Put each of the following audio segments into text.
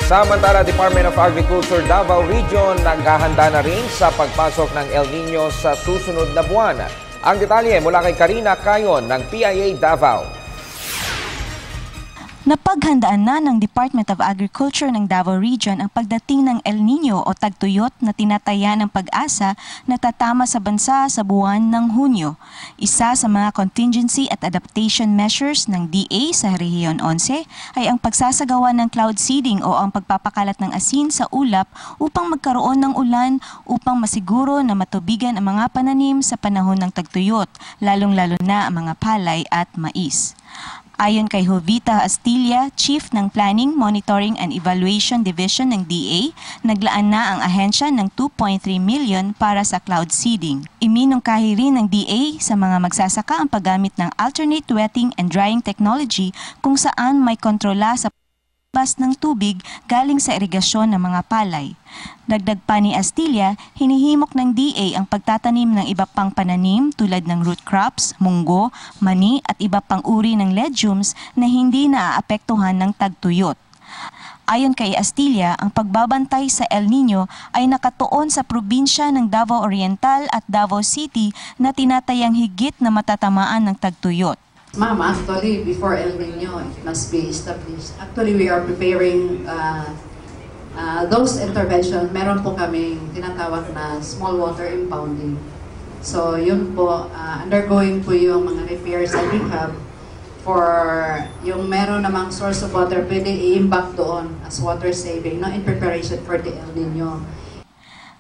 Samantala, Department of Agriculture Davao Region naghahanda na rin sa pagpasok ng El Nino sa susunod na buwan. Ang detalye mula kay Karina Cayon ng PIA Davao. Napaghandaan na ng Department of Agriculture ng Davao Region ang pagdating ng El Nino o tagtuyot na tinataya ng pag-asa na tatama sa bansa sa buwan ng Hunyo. Isa sa mga contingency at adaptation measures ng DA sa Rehiyon 11 ay ang pagsasagawa ng cloud seeding o ang pagpapakalat ng asin sa ulap upang magkaroon ng ulan upang masiguro na matubigan ang mga pananim sa panahon ng tagtuyot, lalong-lalo na ang mga palay at mais. Ayon kay Jovita Astilla, Chief ng Planning, Monitoring and Evaluation Division ng DA, naglaan na ang ahensya ng 2.3 million para sa cloud seeding. Iminungkahi rin ng DA sa mga magsasaka ang paggamit ng alternate wetting and drying technology kung saan may kontrola sa bas ng tubig galing sa irigasyon ng mga palay. Dagdag pa ni Astilla, hinihimok ng DA ang pagtatanim ng iba pang pananim tulad ng root crops, munggo, mani at iba pang uri ng legumes na hindi naaapektuhan ng tagtuyot. Ayon kay Astilla, ang pagbabantay sa El Nino ay nakatuon sa probinsya ng Davao Oriental at Davao City na tinatayang higit na matatamaan ng tagtuyot. Ma'am, actually, before El Nino, it must be established. Actually, we are preparing those interventions. Meron po kaming tinatawag na small water impounding. So, yun po, undergoing po yung mga repairs and rehab for yung meron namang source of water, pwede i-imbak doon as water saving, no, in preparation for the El Nino.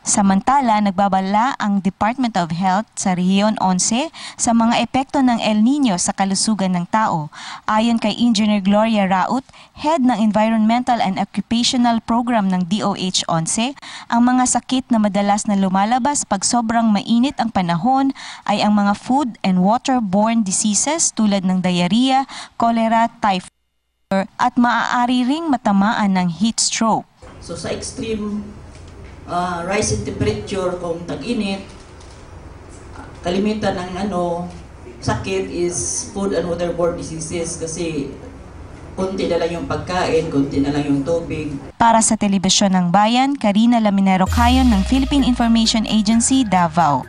Samantala, nagbabala ang Department of Health sa Rehiyon 11 sa mga epekto ng El Nino sa kalusugan ng tao. Ayon kay Engineer Gloria Raut, Head ng Environmental and Occupational Program ng DOH-11, ang mga sakit na madalas na lumalabas pag sobrang mainit ang panahon ay ang mga food and waterborne diseases tulad ng diarrhea, cholera, typhoid at maaari ring matamaan ng heat stroke. So sa extreme rise in temperature, kung tag-init, kalimitan ng sakit is food and waterborne diseases kasi konti na lang yung pagkain, konti na lang yung tubig. Para sa Telebisyon ng Bayan, Karina Laminero Cayon ng Philippine Information Agency, Davao.